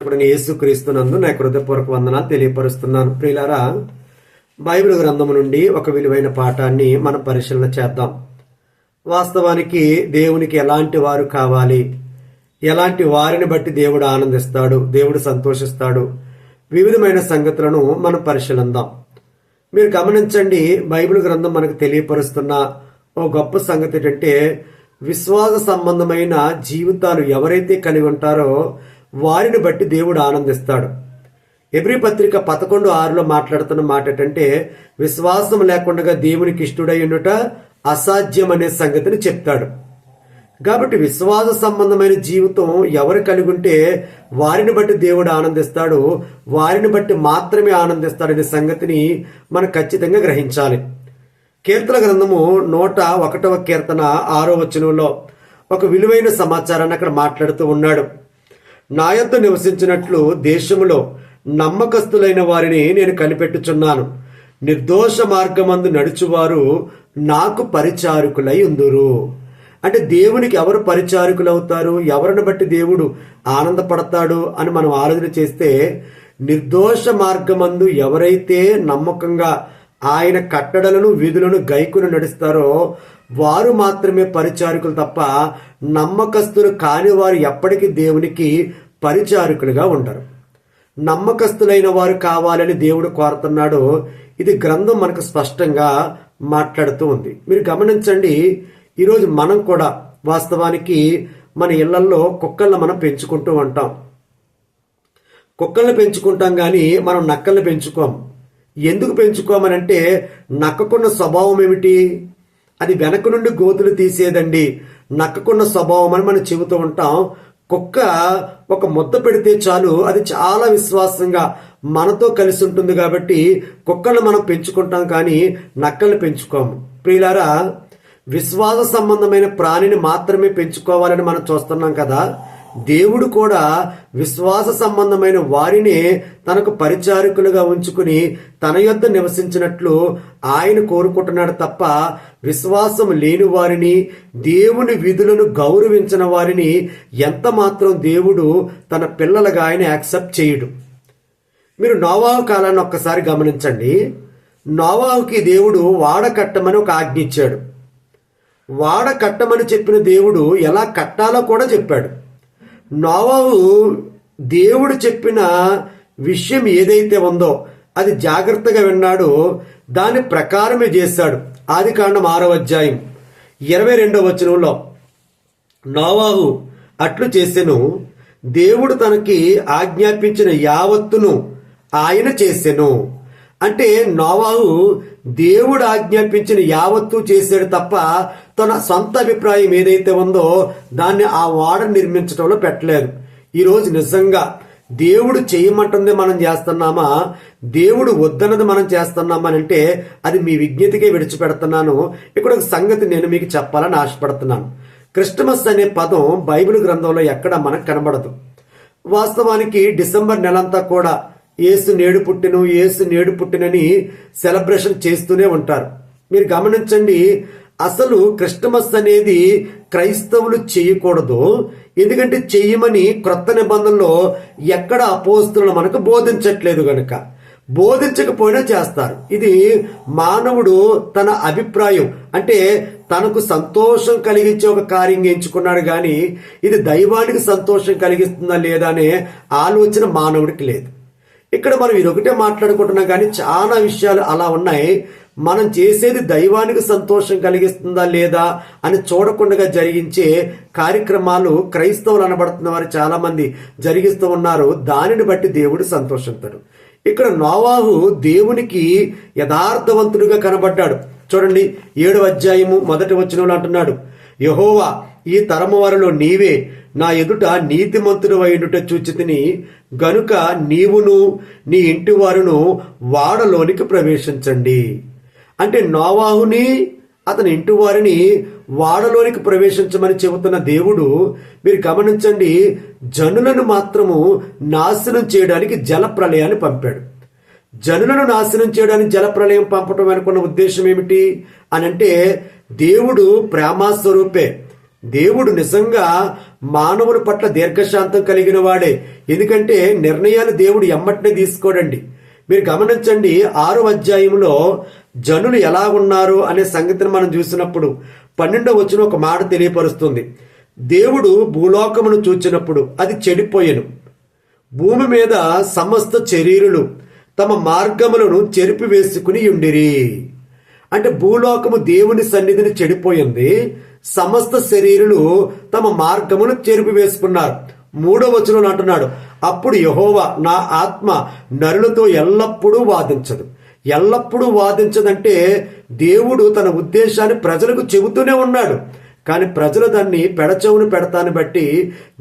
ఇప్పుడు యేసుక్రీస్తునందు నా హృదయపూర్వక వందనాలు తెలియపరుస్తున్నాను. ప్రియులారా, బైబిల్ గ్రంథము నుండి ఒక విలువైన పాఠాన్ని మనం పరిశీలన చేద్దాం. వాస్తవానికి దేవునికి ఎలాంటి వారు కావాలి, ఎలాంటి వారిని బట్టి దేవుడు ఆనందిస్తాడు, దేవుడు సంతోషిస్తాడు, వివిధమైన సంగతులను మనం పరిశీలిద్దాం. మీరు గమనించండి, బైబిల్ గ్రంథం మనకు తెలియపరుస్తున్న ఓ గొప్ప సంగతి ఏంటంటే, విశ్వాస సంబంధమైన జీవితాలు ఎవరైతే కలిగి ఉంటారో వారిని బట్టి దేవుడు ఆనందిస్తాడు. ఎబ్రీ పత్రిక 11:6 మాట్లాడుతున్న మాట ఏంటంటే, విశ్వాసం లేకుండా దేవునికి ఇష్టడై ఉండుట అసాధ్యం అనే సంగతిని చెప్తాడు. కాబట్టి విశ్వాస సంబంధమైన జీవితం ఎవరు కలిగి ఉంటే వారిని బట్టి దేవుడు ఆనందిస్తాడు, వారిని బట్టి మాత్రమే ఆనందిస్తాడు అనే సంగతిని మనం ఖచ్చితంగా గ్రహించాలి. కీర్తన గ్రంథము 101వ కీర్తన 6వ వచనంలో ఒక విలువైన సమాచారాన్ని అక్కడ మాట్లాడుతూ ఉన్నాడు. నా యొద్ద నివసించినట్లు దేశములో నమ్మకస్తులైన వారిని నేను కనిపెట్టుచున్నాను. నిర్దోష మార్గమందు నడుచువారు నాకు పరిచారకులై ఉందురు. అంటే దేవునికి ఎవరు పరిచారకులు అవుతారు, ఎవరిని బట్టి దేవుడు ఆనందపడతాడు అని మనం ఆలోచన చేస్తే, నిర్దోష మార్గమందు ఎవరైతే నమ్మకంగా ఆయన కట్టడలను విధులను గైకును నడుస్తారో వారు మాత్రమే పరిచారకులు తప్ప నమ్మకస్తులు కాని వారు ఎప్పటికీ దేవునికి పరిచారకులుగా ఉండరు. నమ్మకస్తులైన వారు కావాలని దేవుడు కోరుతున్నాడు. ఇది గ్రంథం మనకు స్పష్టంగా మాట్లాడుతూ ఉంది. మీరు గమనించండి, ఈరోజు మనం కూడా వాస్తవానికి మన ఇళ్లల్లో కుక్కలను మనం పెంచుకుంటూ ఉంటాం. కుక్కలను పెంచుకుంటాం కానీ మనం నక్కల్ని పెంచుకోం. ఎందుకు పెంచుకోమనంటే, నక్కకున్న స్వభావం ఏమిటి? అది వెనక నుండి గోతులు తీసేదండి. నక్కకున్న స్వభావం అని మనం చెబుతూ ఉంటాం. కుక్క ఒక ముద్ద పెడితే చాలు, అది చాలా విశ్వాసంగా మనతో కలిసి ఉంటుంది. కాబట్టి కుక్కలను మనం పెంచుకుంటాం కానీ నక్కల్ని పెంచుకోము. ప్రియులారా, విశ్వాస సంబంధమైన ప్రాణిని మాత్రమే పెంచుకోవాలని మనం చూస్తున్నాం కదా. దేవుడు కూడా విశ్వాస సంబంధమైన వారినే తనకు పరిచారకులుగా ఉంచుకుని తన యొద్ద నివసించినట్లు ఆయన కోరుకుంటున్నాడు తప్ప విశ్వాసం లేని వారిని, దేవుని విధులను గౌరవించిన వారిని ఎంత మాత్రం దేవుడు తన పిల్లలుగా ఆయన యాక్సెప్ట్ చేయడు. మీరు నోవాహు కాలాన్ని ఒక్కసారి గమనించండి. నోవాహుకి దేవుడు వాడ కట్టమని ఒక ఆజ్ఞ ఇచ్చాడు. వాడ కట్టమని చెప్పిన దేవుడు ఎలా కట్టాలో కూడా చెప్పాడు. నోవాహు దేవుడు చెప్పిన విషయం ఏదైతే ఉందో అది జాగ్రత్తగా విన్నాడు, దాని ప్రకారమే చేశాడు. ఆదికాండం 6వ అధ్యాయం 22వ వచనంలో, నోవాహు అట్లు చేసెను, దేవుడు తనకి ఆజ్ఞాపించిన యావత్తును ఆయన చేసెను. అంటే నోవాహు దేవుడు ఆజ్ఞాపించిన యావత్తు చేశాడు తప్ప తన సొంత అభిప్రాయం ఏదైతే ఉందో దాన్ని ఆ వాడ నిర్మించడంలో పెట్టలేదు. ఈరోజు నిజంగా దేవుడు చేయమంటుంది మనం చేస్తున్నామా, దేవుడు వద్దన్నది మనం చేస్తున్నామా అంటే అది మీ విజ్ఞతకే విడిచిపెడుతున్నాను. ఇక్కడ ఒక సంగతి నేను మీకు చెప్పాలని ఆశపడుతున్నాను. క్రిస్టమస్ అనే పదం బైబిల్ గ్రంథంలో ఎక్కడ మనకు కనబడదు. వాస్తవానికి డిసెంబర్ నెలంతా కూడా యేసు నేడు పుట్టెను, యేసు నేడు పుట్టినని సెలబ్రేషన్ చేస్తూనే ఉంటారు. మీరు గమనించండి, అసలు క్రిస్టమస్ అనేది క్రైస్తవులు చేయకూడదు. ఎందుకంటే చెయ్యమని క్రొత్త నిబంధనలో ఎక్కడ అపోస్తులు మనకు బోధించట్లేదు గనుక. బోధించకపోయినా చేస్తారు. ఇది మానవుడు తన అభిప్రాయం, అంటే తనకు సంతోషం కలిగించే ఒక కార్యం ఎంచుకున్నాడు కానీ ఇది దైవానికి సంతోషం కలిగిస్తుందా లేదా అనే ఆలోచన మానవుడికి లేదు. ఇక్కడ మనం ఇదొకటే మాట్లాడుకుంటున్నాం కానీ చాలా విషయాలు అలా ఉన్నాయి. మనం చేసేది దైవానికి సంతోషం కలిగిస్తుందా లేదా అని చూడకుండా జరిగించే కార్యక్రమాలు క్రైస్తవులు అనబడుతున్న వారు చాలా మంది జరిగిస్తూ ఉన్నారు. దానిని బట్టి దేవుడు సంతోషిస్తాడు. ఇక్కడ నోవాహు దేవునికి యథార్థవంతుడిగా కనబడ్డాడు. చూడండి, 7వ అధ్యాయము 1వ వచనంలో అంటున్నాడు, యెహోవా, ఈ తరము వారిలో నీవే నా ఎదుట నీతిమంతుడు అయినట్టు చూచితిని గనుక నీవును నీ ఇంటి వారును వాడలోనికి ప్రవేశించండి. అంటే నోవాహుని అతని ఇంటి వారిని వాడలోనికి ప్రవేశించమని చెబుతున్న దేవుడు, మీరు గమనించండి, జనులను మాత్రము నాశనం చేయడానికి జల ప్రళయాన్ని పంపాడు. జనులను నాశనం చేయడానికి జల ప్రళయం పంపటం అనుకున్న ఉద్దేశం ఏమిటి అని అంటే, దేవుడు ప్రేమ స్వరూపే. దేవుడు నిజంగా మానవుల పట్ల దీర్ఘశాంతం కలిగిన వాడే. ఎందుకంటే నిర్ణయాలు దేవుడు ఎమ్మటినే తీసుకోడండి. మీరు గమనించండి, 6వ అధ్యాయంలో జనులు ఎలా ఉన్నారు అనే సంగతిని మనం చూసినప్పుడు 12వ వచనం ఒక మాట తెలియపరుస్తుంది. దేవుడు భూలోకమును చూచినప్పుడు అది చెడిపోయెను, భూమి మీద సమస్త శరీరులు తమ మార్గములను చెరిపి వేసుకుని ఉండిరి. అంటే భూలోకము దేవుని సన్నిధిని చెడిపోయింది, సమస్త శరీరులు తమ మార్గమును చెరిపి వేసుకున్నారు. 3వ వచనంలో అంటున్నాడు, అప్పుడు యెహోవా నా ఆత్మ నరులతో ఎల్లప్పుడూ వాదించదు. ఎల్లప్పుడూ వాదించదంటే దేవుడు తన ఉద్దేశాన్ని ప్రజలకు చెబుతూనే ఉన్నాడు, కానీ ప్రజలు దాన్ని పెడచెవును పెడతాన్ని బట్టి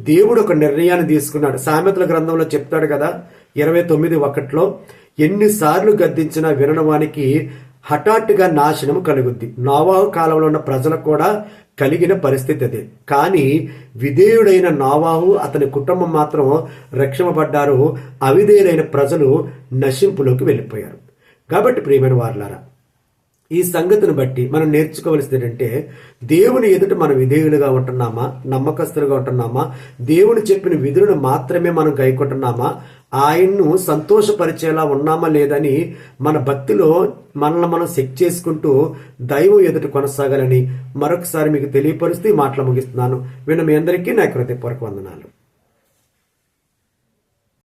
దేవుడు ఒక నిర్ణయాన్ని తీసుకున్నాడు. సామెతల గ్రంథంలో చెప్తాడు కదా 29:1, ఎన్నిసార్లు గద్దించినా వినవానికి హఠాత్తుగా నాశనం కలుగుద్ది. నోవాహు కాలంలో ఉన్న ప్రజలకు కూడా కలిగిన పరిస్థితి అదే. కానీ విధేయుడైన నోవాహు అతని కుటుంబం మాత్రం రక్షింపబడ్డారు, అవిధేయులైన ప్రజలు నశింపులోకి వెళ్ళిపోయారు. కాబట్టి ప్రియమైన వారలారా, ఈ సంగతిని బట్టి మనం నేర్చుకోవలసింది ఏంటంటే, దేవుని ఎదుట మనం విధేయులుగా ఉంటున్నామా, నమ్మకస్తులుగా ఉంటున్నామా, దేవుని చెప్పిన విధులను మాత్రమే మనం గైకొంటున్నామా, ఆయన్ను సంతోషపరిచేలా ఉన్నామా లేదని మన భక్తిలో మనల్ని మనం చెక్ చేసుకుంటూ దైవం ఎదుట కొనసాగాలని మరొకసారి మీకు తెలియపరుస్తూ ఈ మాటలు ముగిస్తున్నాను. విన్న మీ అందరికీ నా హృదయపూర్వక వందనాలు.